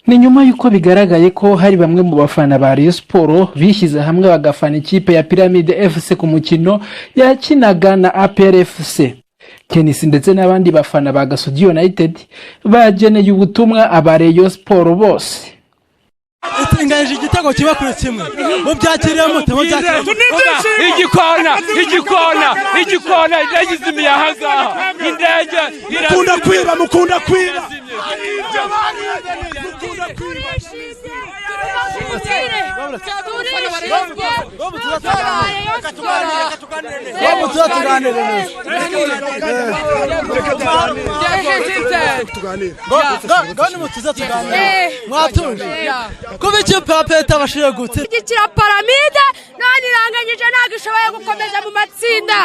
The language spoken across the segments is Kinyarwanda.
ni nyuma yuko bigaragaye ko hari bamwe mu bafana ba Rayon Sport bishyize hamwe bagafana ikipe ya Pyramide FC ku mukino yakinaga na APR FC. Kenisi ndetse n'abandi bafana ba Gasogi United bageneye ubutumwa aba Rayon Sport bose. Ingaje igitego kiba kuri kimwe mu byakiriye mute mu byakiriye igikona yagize imiyahaga indege mukunda kwiba kuba ikipe ya peta bashire gute igikira Pyramide none iranganyije ntago ishoboye gukomeza mu matsinda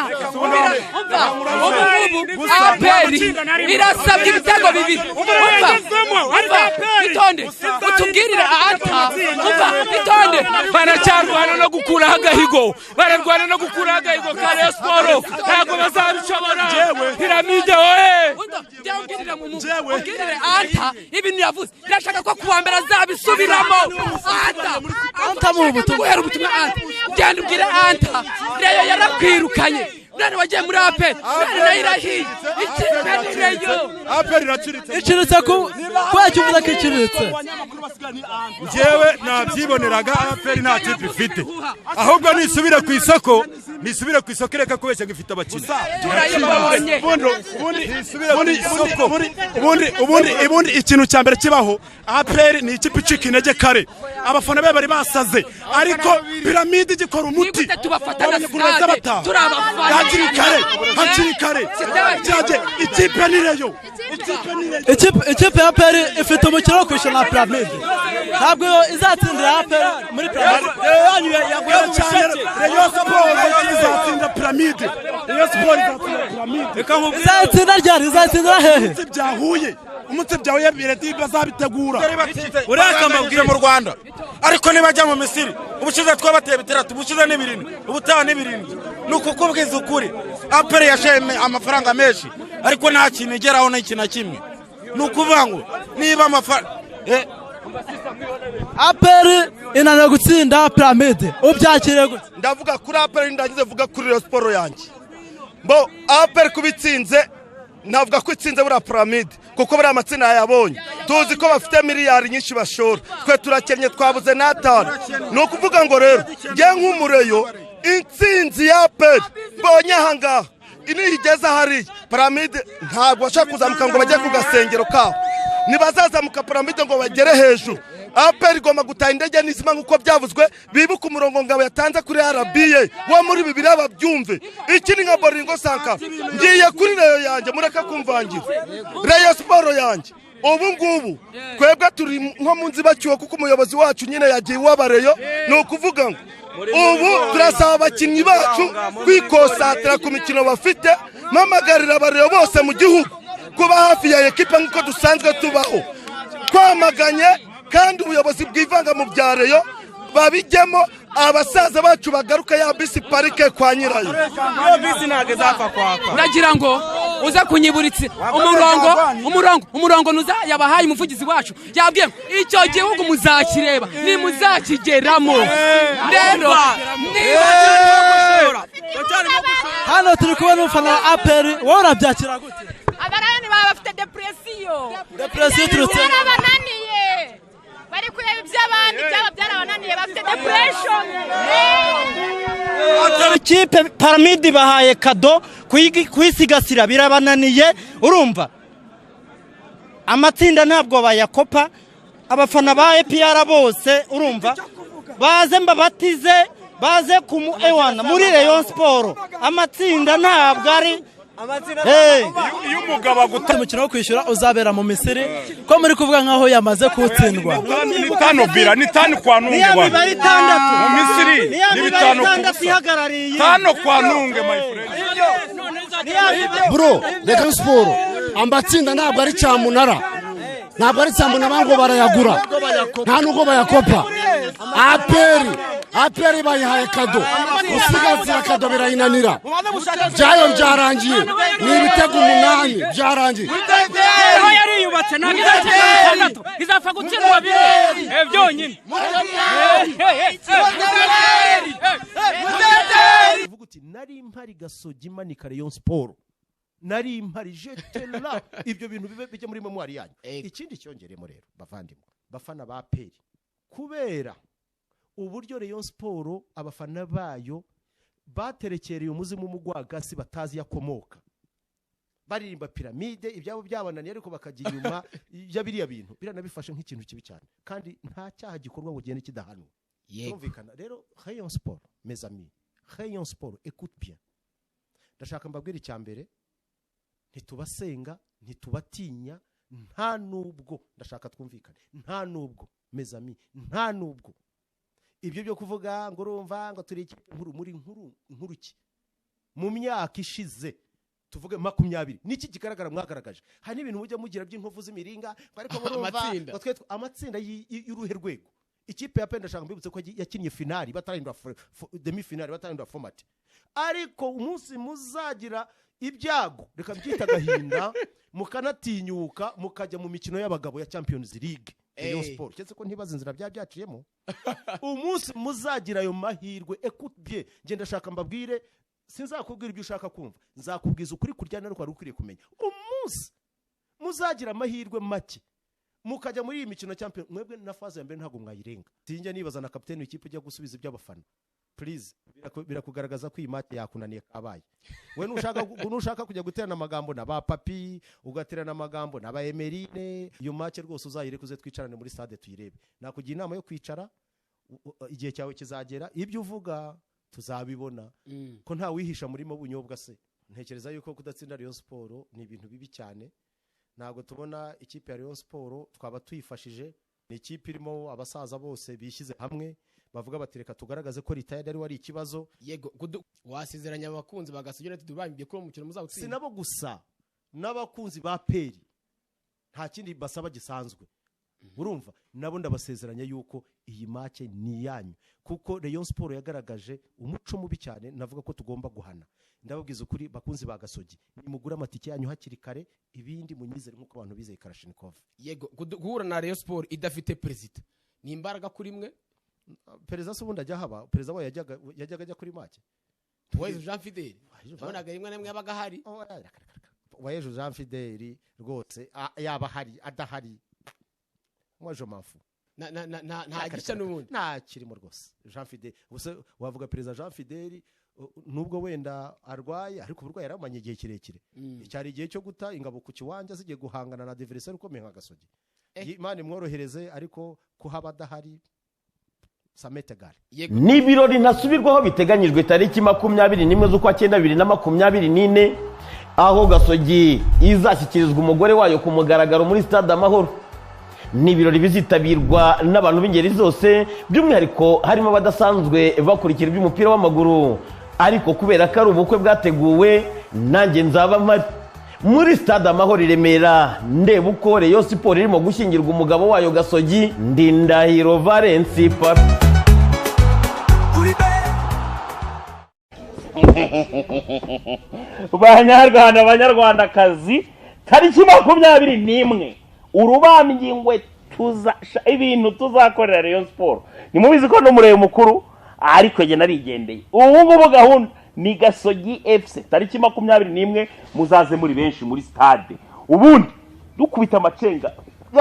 aperi irasabye ibitego bibiri itonde utubwirire anta itonde baracyarwana no gukuraho agahigo ka Rayon Sport ntabwo bazabishobora Pyramide ubwirire anta ibintu yavuze irashaka ko kuwa mbere azabisubiramo anta mu butumwa genda ubwire anta Rayon yarakwirukanye none wagiye muri APR none nayirahiye ikipe ni Rayon APR iraciritse ikiritse ko kwacyumva kikiritse njewe nabyiboneraga APR nta kipe ifite ahubwo nisubire ku isoko reka kubeshya gifite abakina ubundi ikintu cya mbere kibaho APR ni ikipe icika intege kare abafana be bari basaze ariko Pyramide igikora umuti hakiri kare cyaje ikipe ni Rayon ikipe ya APR ifite umukino wo kwishana na Pyramide ntabwo izatsindira APR muri Pyramide Rayon Sport izatsinda Pyramide izatsinda hehe umutse byahuye bireti bazabitegura urekamabwire mu Rwanda ariko nibajya mu Misiri ubushize twabateye bitatu ubushize ni 7 ubutaha ni 7 nuko kubwiza ukuri APR yasheme amafaranga menshi ariko nta kintu igeraho n'ikintu kimwe nukuvuga ngo niba APR inanira gutsinda Pyramide ubyakire gute ndavuga kuri APR ndagize vuga kuri Rayon Sport yanjye bo APR kubitsinze navuga ko itsinze bura Pyramide kuko bari amatsinda yabonye tuzi ko bafite miliyari nyinshi bashora twe turakennye twabuze natanu no kuvuga ngo rero nge nk'umureyo intsinzi ya APR bonye hanga inihigeza hari Pyramide ntabwo bashaka kuzamuka ngo bajye ku gasengero kaho nibazazamuka Pyramide ngo bagere hejuru APR igomba gutaha indege n'izima nk'uko byavuzwe bibuka umurongo ngabo yatanze kuri RBA wa muri 2 babyumve iki ni nka Boringo Sanka ngiye kuri Rayon yanjye mureka kumvangira Rayon Sport yanjye ubu ngubu kwebwe turi nko mu nzibacyuho kuko umuyobozi wacu nyine yagiye wabareyo no ukuvuga ngo ubu turasaba abakinnyi bacu kwikosatira ku mikino bafite mamagarira abareyo bose mu gihugu kuba hafi ya ekipa nk'uko dusanzwe tubaho twamaganye kandi ubuyobozi bwivanga mu byareyo babijyemo abasaza bacu bagaruka ya bisi parike kwa nyirayo bisi nage zapfa kwaka nagira ngo uze kunyiburitse umurongo nuza yabahaye umuvugizi wacu yabwiye icyo gihugu muzakireba ni muzakigeramo rero hano turi kubona ufana APR wowe urabyakira gute abarayani baba bafite depression turutse bananiye bari kureba iby'abandi byaba byarabananiye bafite depression ikipe Pyramide bahaye kado kwisigasira birabananiye urumva amatsinda ntabwo bayakopa abafana ba APR bose urumva baze mbabatize baze ewana muri Rayon Sport amatsinda ntabwo ari iyo umugabo agutse umukino wo kwishyura uzabera mu Misiri ko muri kuvuga nkaho yamaze kutsindwa ni tanu kwa nunge wa mu Misiri ni 5 tano kwa nunge my friend bro Rayon Sport amatsinda ntabwo ari cyamunara ntabwo ari cyamunara ngo barayagura nta nuko bayakopa aperi bayihaye kado usigaza kado birayinanira byayo byarangiye ni ibitego 8 byarangiye aho yari yubatse na izapfa gutsindwa bire byonyine uvuga uti nari impari Gasogi manika Rayon Sport nari impari jetela ibyo bintu bibe bijye muri memoire yanyu ikindi cyongeremo rero bavandimwe bafana ba peri kubera uburyo Rayon Sport abafana bayo baterekereye umuzimu mugwagasi batazi yakomoka baririmba piramide ibyabo byabananiye ariko bakagira inyuma y'abiriya bintu biranabifashe nk'ikintu kibi cyane kandi nta cyaha gikorwa ngo gende kidahanwa yumvikana rero Rayon Sport mes amis Rayon Sport écoute bien ndashaka mbabwira icyambere ntitubasenga ntitubatinya nta nubwo ndashaka twumvikane nta nubwo mes amis nta nubwo ibyo byo kuvuga ngo urumva ngo turi inkuru muri inkuru ki mu myaka ishize tuvuge 20 niki kigaragara mwagaragaje hari ibintu mujya mugira by'inkovu z'imiringa ariko murumva amatsinda y'uruhe rwego ikipe ya Penda shaka mbibutse ko yakinnye finali batarindwa demi finali batarindwa format ariko umunsi muzagira ibyago reka byita gahinda mukanatinyuka mukajya mu mikino y'abagabo ya Champions League Rayon Sport cyetse ko ntibaza inzira byaciyemo umunsi muzagira ayo mahirwe écoute bien ngenda shaka mbabwire sinzakubwira ibyo ushaka kumva nzakubwiza ukuri kuryana ariko ari ukuri kumenya umunsi muzagira amahirwe make mukajya muri iyi mikino Champions mwebwe na faze ya mbere ntago mwayirenga sinjye nibaza na captain w'ikipe ujya gusubiza iby'abafana please birakugaragaza ko iyi match yakunaniye kabaye we nushaka kujya guterana amagambo na ba papi ugaterana amagambo na ba Emerine iyo match rwose uzayire kuze twicarane muri stade tuyirebe nakugira inama yo kwicara igihe cyawe kizagera ibyo uvuga tuzabibona ko nta wihisha muri mo bunyobwa se ntekereza yuko kudatsinda Rayon Sport ni ibintu bibi cyane ntago tubona ikipe ya Rayon Sport twaba tuyifashije ni ikipe irimo abasaza bose bishyize hamwe bavuga batereka tugaragaze ko retired ari wari ikibazo yego wasizeranya abakunzi bagasugira ati dubambye ko umukino muzawutsinda sinabo gusa n'abakunzi ba peri nta kindi basaba gisanzwe urumva nabo ndabasezeranya yuko iyi match ni yanyu kuko Rayon Sport yagaragaje umuco mubi cyane navuga ko tugomba guhana ndababwiza ukuri bakunzi ba Gasogi nimugura amatike yanyu hakiri kare ibindi munyizere nkuko abantu bizeye Kalashnikov yego guhura na Rayon Sport idafite president ni imbaraga kuri mwe perezida se ubundi ajya haba perezida we yajyaga ajya kuri make Wayezu Jean Fidèle nabonaga rimwe namwe yabaga hari Wayezu Jean Fidèle rwose yaba hari adahari mwaje mafu nta gice n'ubundi nta kirimo rwose Jean Fidèle gusa wavuga perezida Jean Fidèle nubwo wenda arwaye ariko uburwayi yaramanye igihe kirekire cyari igihe cyo guta ingabo ku kiwanja zigiye guhangana na adversaire ukomeye nka Gasogi Imana mworohereze ariko kuhaba adahari Sametegare ni ibirori ntasubirwaho biteganyijwe tariki 21 z'ukwa 9 2024 aho Gasogi izashyikirizwa umugore wayo ku mugaragaro muri Stade Amahoro ni ibirori bizitabirwa n'abantu b'ingeri zose by'umwihariko harimo abadasanzwe bakurikira iby'umupira w'amaguru ariko kubera ko ari ubukwe bwateguwe nanjye nzaba mpari muri Stade Amahoro i Remera ndeba uko Rayon Sport irimo gushyingirwa umugabo wayo Gasogi Ndindahiro Valence Papi Banyarwandakazi tariki 21 urubambingwe ibintu tuzakorera Rayon Sport ni mubizi ko n'umureye mukuru ariko je narigendeye ubu gahunda ni Gasogi FC tariki 21 muzaze muri benshi muri stade ubundi dukubita amacenga